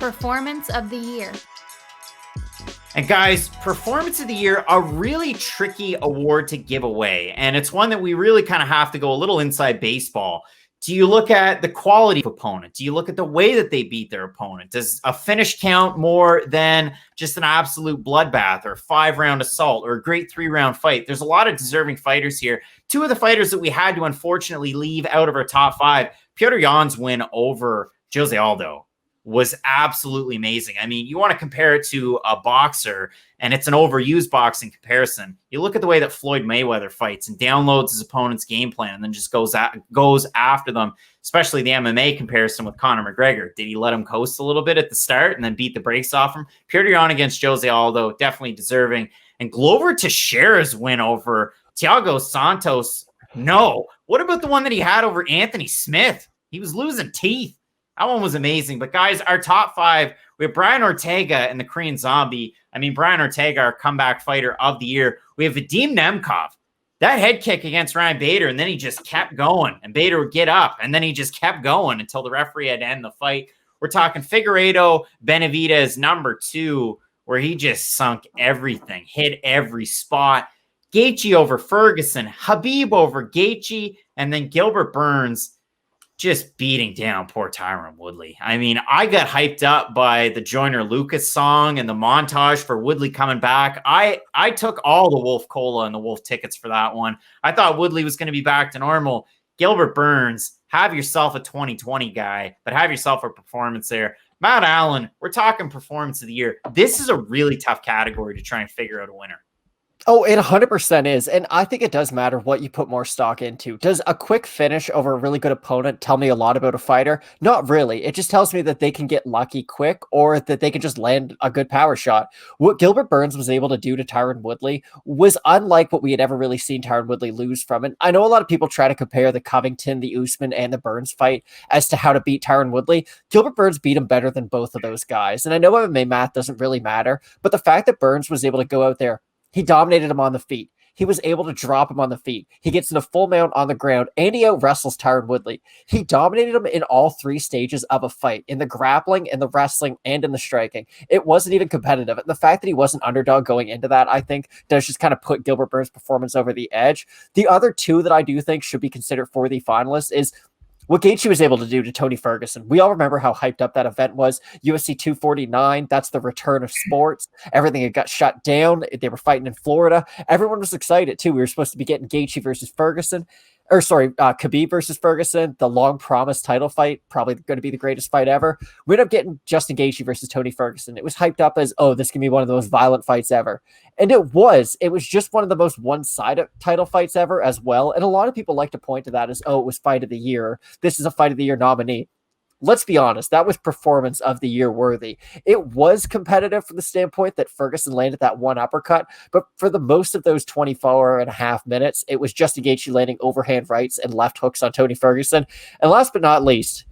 Performance of the Year. And guys, Performance of the Year, a really tricky award to give away. And it's one that we really kind of have to go a little inside baseball. Do you look at the quality of opponent? Do you look at the way that they beat their opponent? Does a finish count more than just an absolute bloodbath or a 5-round assault or a great 3-round fight? There's a lot of deserving fighters here. Two of the fighters that we had to unfortunately leave out of our top 5, Petr Yan's win over Jose Aldo was absolutely amazing. I mean, you want to compare it to a boxer, and it's an overused boxing comparison. You look at the way that Floyd Mayweather fights and downloads his opponent's game plan and then just goes after them, especially the MMA comparison with Conor McGregor. Did he let him coast a little bit at the start and then beat the brakes off him? Petr Yan against Jose Aldo, definitely deserving. And Glover Teixeira's win over Thiago Santos, no. What about the one that he had over Anthony Smith? He was losing teeth. That one was amazing. But guys, our top 5, we have Brian Ortega and the Korean Zombie. I mean, Brian Ortega, our comeback fighter of the year. We have Vadim Nemkov. That head kick against Ryan Bader, and then he just kept going. And Bader would get up, and then he just kept going until the referee had to end the fight. We're talking Figueiredo, Benavidez, number 2, where he just sunk everything, hit every spot. Gaethje over Ferguson, Khabib over Gaethje, and then Gilbert Burns just beating down poor Tyron Woodley. I mean, I got hyped up by the Joyner Lucas song and the montage for Woodley coming back. I took all the Wolf Cola and the Wolf tickets for that one. I thought Woodley was going to be back to normal. Gilbert Burns, have yourself a 2020 guy, but have yourself a performance there. Matt Allen, we're talking Performance of the Year. This is a really tough category to try and figure out a winner. Oh, it 100% is. And I think it does matter what you put more stock into. Does a quick finish over a really good opponent tell me a lot about a fighter? Not really. It just tells me that they can get lucky quick or that they can just land a good power shot. What Gilbert Burns was able to do to Tyron Woodley was unlike what we had ever really seen Tyron Woodley lose from. And I know a lot of people try to compare the Covington, the Usman, and the Burns fight as to how to beat Tyron Woodley. Gilbert Burns beat him better than both of those guys. And I know MMA math doesn't really matter, but the fact that Burns was able to go out there, he dominated him on the feet. He was able to drop him on the feet. He gets in a full mount on the ground, and he out-wrestles Tyron Woodley. He dominated him in all 3 stages of a fight, in the grappling, in the wrestling, and in the striking. It wasn't even competitive. And the fact that he wasn't underdog going into that, I think, does just kind of put Gilbert Burns' performance over the edge. The other 2 that I do think should be considered for the finalists is what Gaethje was able to do to Tony Ferguson. We all remember how hyped up that event was. UFC 249, that's the return of sports. Everything had got shut down. They were fighting in Florida. Everyone was excited, too. We were supposed to be getting Gaethje versus Ferguson. Khabib versus Ferguson, the long-promised title fight, probably going to be the greatest fight ever. We ended up getting Justin Gaethje versus Tony Ferguson. It was hyped up as, oh, this can be one of the most violent fights ever. And it was. It was just one of the most one-sided title fights ever as well. And a lot of people like to point to that as, oh, it was Fight of the Year. This is a Fight of the Year nominee. Let's be honest, that was Performance of the Year worthy. It was competitive from the standpoint that Ferguson landed that one uppercut, but for the most of those 24 and a half minutes, it was Justin Gaethje landing overhand rights and left hooks on Tony Ferguson. And last but not least,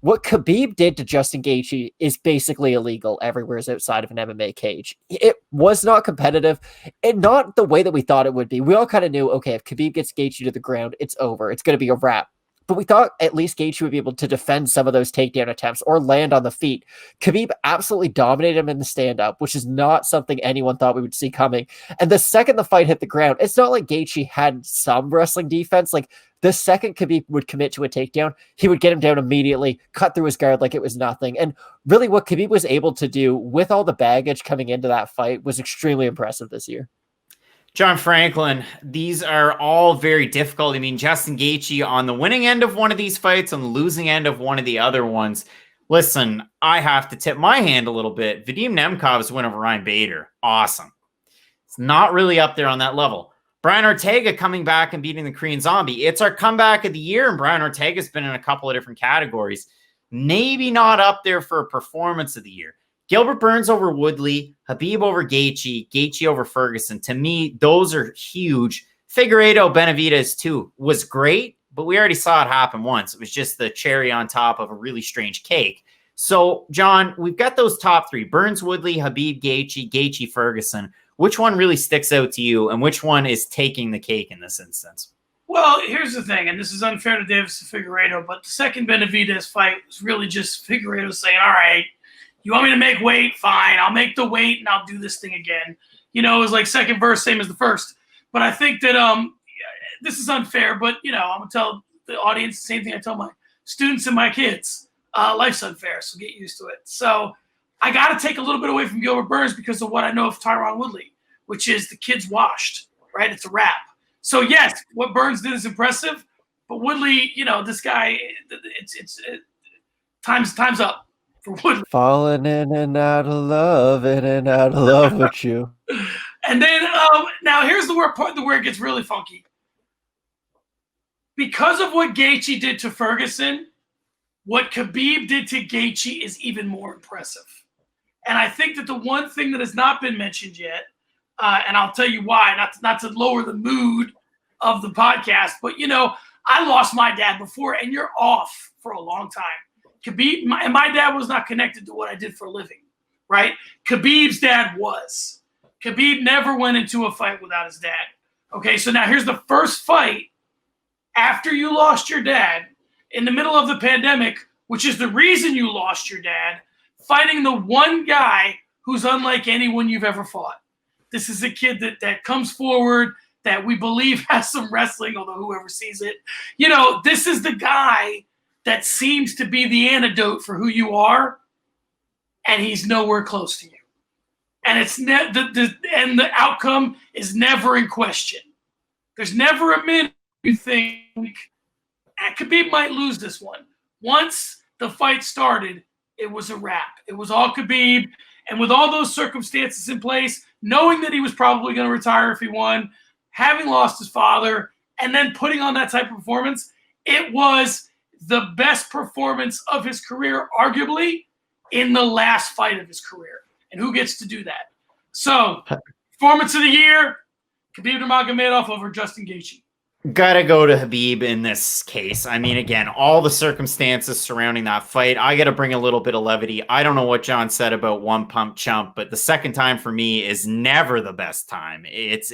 what Khabib did to Justin Gaethje is basically illegal everywhere outside of an MMA cage. It was not competitive and not the way that we thought it would be. We all kind of knew, okay, if Khabib gets Gaethje to the ground, it's over. It's going to be a wrap. But we thought at least Gaethje would be able to defend some of those takedown attempts or land on the feet. Khabib absolutely dominated him in the stand-up, which is not something anyone thought we would see coming. And the second the fight hit the ground, it's not like Gaethje had some wrestling defense. Like, the second Khabib would commit to a takedown, he would get him down immediately, cut through his guard like it was nothing. And really what Khabib was able to do with all the baggage coming into that fight was extremely impressive this year. John Franklin, these are all very difficult. I mean, Justin Gaethje on the winning end of one of these fights, on the losing end of one of the other ones. Listen, I have to tip my hand a little bit. Vadim Nemkov's win over Ryan Bader, awesome. It's not really up there on that level. Brian Ortega coming back and beating the Korean Zombie. It's our comeback of the year, and Brian Ortega's been in a couple of different categories. Maybe not up there for a Performance of the Year. Gilbert Burns over Woodley, Khabib over Gaethje, Gaethje over Ferguson. To me, those are huge. Figueiredo, Benavidez too was great, but we already saw it happen once. It was just the cherry on top of a really strange cake. So, John, we've got those top 3, Burns, Woodley, Khabib, Gaethje, Gaethje, Ferguson. Which one really sticks out to you, and which one is taking the cake in this instance? Well, here's the thing, and this is unfair to Deiveson Figueiredo, but the second Benavidez fight was really just Figueiredo saying, all right, You want me to make weight? Fine. I'll make the weight and I'll do this thing again. You know, it was like second verse, same as the first. But I think that this is unfair, but, you know, I'm going to tell the audience the same thing I tell my students and my kids. Life's unfair, so get used to it. So I got to take a little bit away from Gilbert Burns because of what I know of Tyron Woodley, which is the kid's washed, right? It's a wrap. So, yes, what Burns did is impressive, but Woodley, you know, this guy, time's up for Woodley. Falling in and out of love with you. And then now here's the part where it gets really funky. Because of what Gaethje did to Ferguson, what Khabib did to Gaethje is even more impressive. And I think that the one thing that has not been mentioned yet, and I'll tell you why, not to lower the mood of the podcast, but, you know, I lost my dad before, and you're off for a long time. Khabib, my dad was not connected to what I did for a living, right? Khabib's dad was. Khabib never went into a fight without his dad. Okay, so now here's the first fight after you lost your dad in the middle of the pandemic, which is the reason you lost your dad, fighting the one guy who's unlike anyone you've ever fought. This is a kid that comes forward, that we believe has some wrestling, although whoever sees it. You know, this is the guy that seems to be the antidote for who you are, and he's nowhere close to you. And it's the outcome is never in question. There's never a minute you think Khabib might lose this one. Once the fight started, it was a wrap. It was all Khabib. And with all those circumstances in place, knowing that he was probably going to retire if he won, having lost his father, and then putting on that type of performance, it was the best performance of his career, arguably, in the last fight of his career. And who gets to do that? So, performance of the year, Khabib Nurmagomedov over Justin Gaethje. Gotta go to Khabib in this case. I mean, again, all the circumstances surrounding that fight, I gotta bring a little bit of levity. I don't know what John said about one pump chump, but the second time for me is never the best time. It's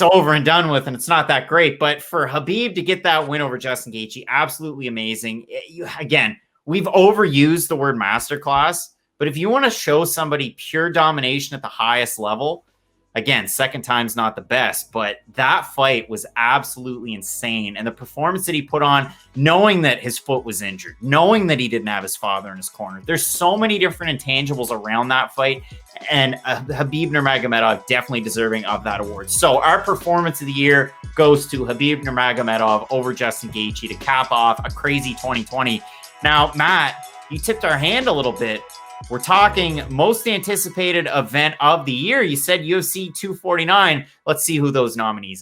over and done with, and it's not that great. But for Khabib to get that win over Justin Gaethje, absolutely amazing. Again, we've overused the word masterclass, but if you want to show somebody pure domination at the highest level, again, second time's not the best, but that fight was absolutely insane. And the performance that he put on, knowing that his foot was injured, knowing that he didn't have his father in his corner. There's so many different intangibles around that fight. And Khabib Nurmagomedov definitely deserving of that award. So our performance of the year goes to Khabib Nurmagomedov over Justin Gaethje to cap off a crazy 2020. Now, Matt, you tipped our hand a little bit. We're talking most anticipated event of the year. You said UFC 249. Let's see who those nominees are.